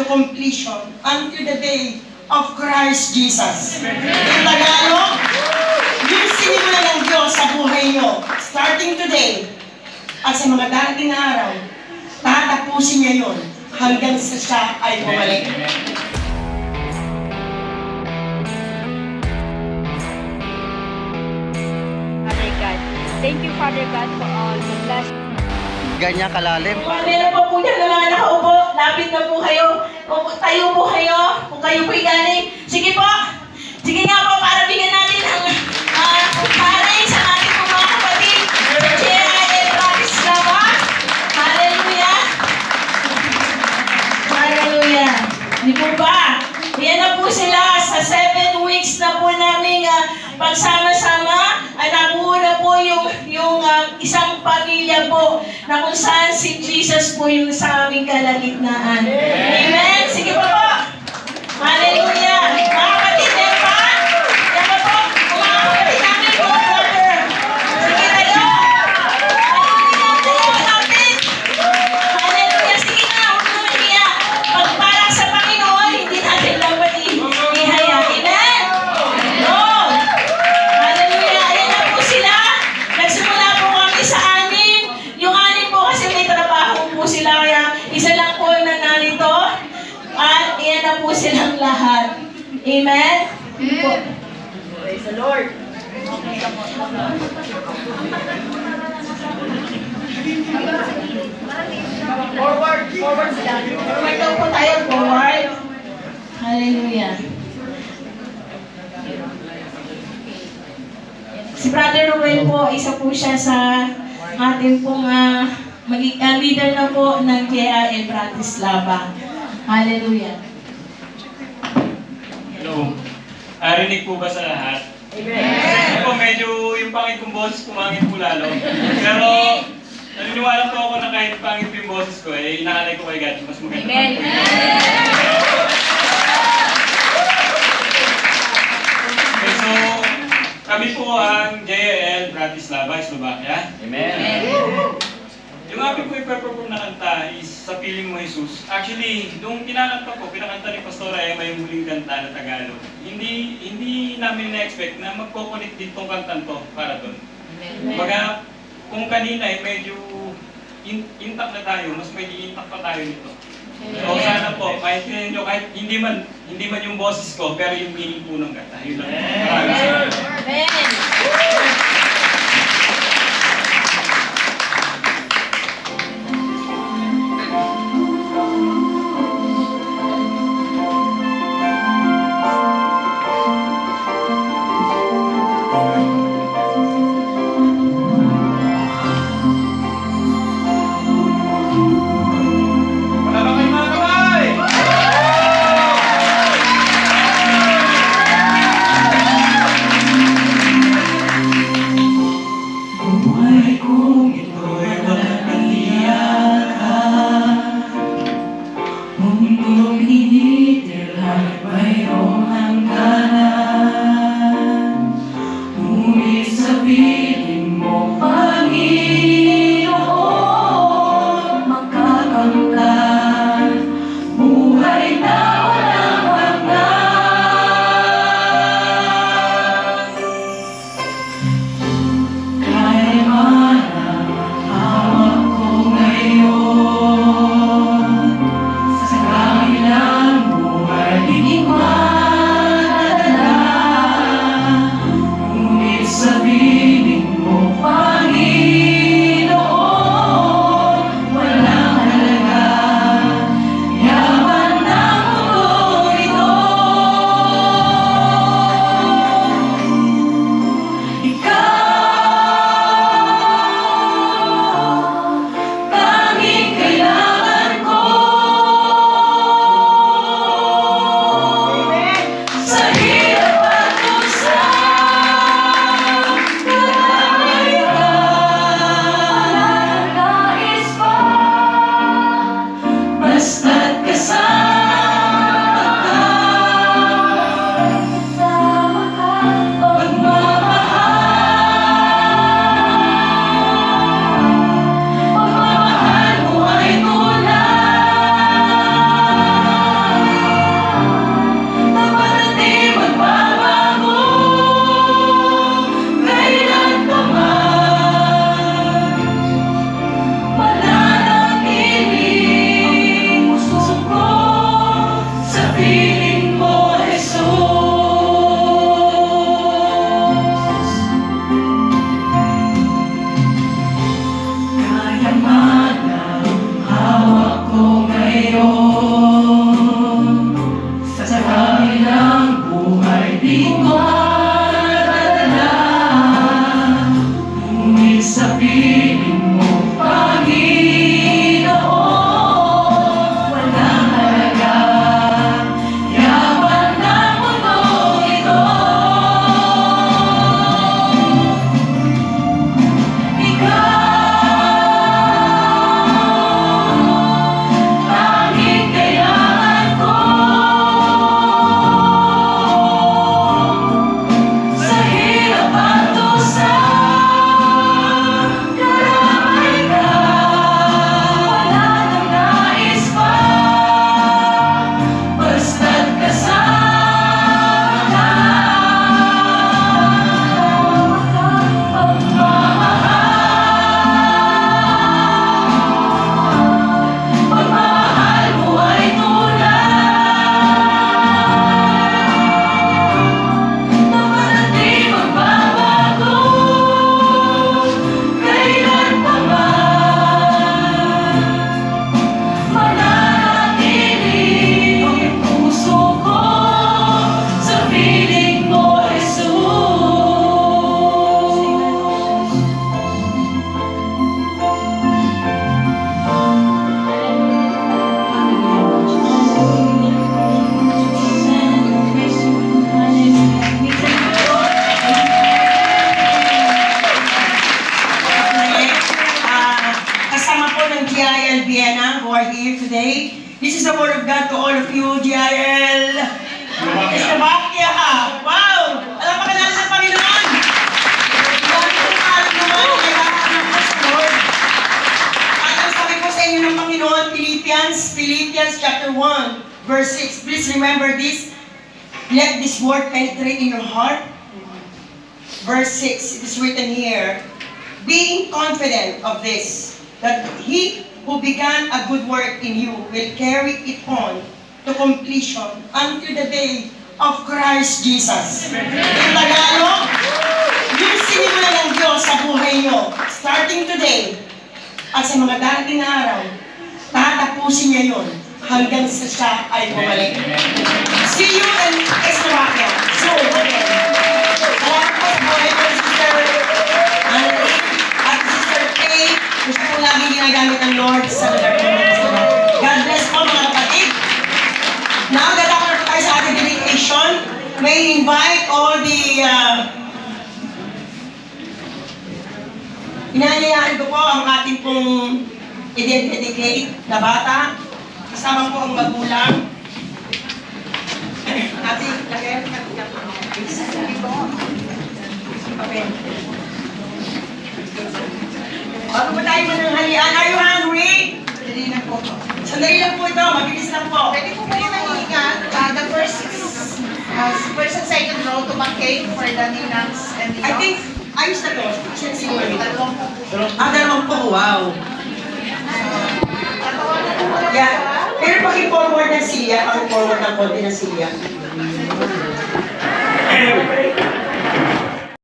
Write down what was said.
to completion until the day of Christ Jesus. In Tagalog, yung sinimula ng Diyos sa buhay nyo, starting today, at sa mga darating na araw, tatapusin niya yun hanggang sa siya ay bumalik. Father God. Thank you, Father God, for all the blessings. Ganyan kalalim. Meron po po dyan na mga nakaupo. Lapit na po kayo. Tayo po kayo. Kung kayo po'y galing. Sige po. Sige nga po para bigyan natin ang paring sa ating po mga kapatid. J.I.L. Bratislava. Hallelujah. Hallelujah. Di po ba? Yan na po sila sa 7 weeks na po namin pagsama-sama. Nabuo na po yung isang pamilya po na kung saan si Jesus po yung sa aming kalagitnaan. Amen? Sige po po. Hallelujah. Mga kapatid, yan pa? Yan pa po? Mga kapatid namin po, brother. Sige tayo. Hallelujah. Tayo natin. Hallelujah. Sige na. Huwag na mahiya. Pagpara sa Panginoon, hindi natin dapat ihaya. Amen? Lord. Hallelujah. Ayan na po sila. Nagsimula po kami sa 6. Yung 6 po kasi may trabaho po sila. Kaya isa lang po na narito. At iyan na po silang lahat. Amen? Po. Praise the Lord. Forward sila. Forward daw po tayo, forward. Hallelujah. Si Brother Ruel po, isa po siya sa ating pong leader na po ng J.I.L. Bratislava. Hallelujah. Hello. Rinig po ba sa lahat? Amen. Po, medyo yung pangit kong boses pumangit po lalo. Pero naniniwala po ako na kahit pangit po yung boses ko, inahalay ko kay God. Mas maganda pa po yun. Okay, so kami po ang J.I.L. Bratislava, Slovakia. Amen. Yung amin po ipaperform na kanta is Sa Piling Mo Jesus. Actually, nung kinakanta ko, pinakanta ni Pastora Emma yung huling kanta na Tagalog. Hindi namin na-expect na magkoconnect din tong kantan to para doon. Baga, kung kanina medyo intact na tayo, mas medyo intact pa tayo nito. So sana po, maintindihan nyo, kahit hindi man yung boses ko, pero yung meaning po ng kanta. Yun lang. Maraming salamat. Amen. Sa kamilang buhay, This is the word of God to all of you, GIL. Slovakia. Wow! Alam pa ka natin sa Panginoon. Dami kong alam naman, nagkakaroon ng Lord. At ang sabi po sa inyo ng Panginoon, Philippians chapter 1, verse 6. Please remember this. Let this word penetrate in your heart. Verse 6, it is written here, being confident of this, that he who began a good work in you will carry it on to completion until the day of Christ Jesus. In Tagalog, yung sinimula ng Diyos sa buhay nyo, starting today, at sa mga darating na araw, tatapusin niya yun hanggang sa siya ay bumalik. See you in Slovakia. So, salamat po sa buhay ko, Sister Annie at Sister Kay. Gusto po lagi ginagamit ng Lord sa lugar ko. God bless po mga kapatid. Now, gagawin na po tayo sa ating dedication. May invite all the inanyayaan ko po ang ating pong i-dedicate na bata. Kasama po ang magulang. Ating lagay okay. Bago po tayo mananghalian, are you hungry? Sandali lang po ito, mabilis lang po. Pwede po kayo nahihingan. The first and second row to McCain for the ninangs and the I think, ayos na to. Siya siguro. dalawang po. Dalawang po, wow. Tatawanan po muna po Yeah. Pero pag-forward ng silya, pag-forward ng konti ng silya.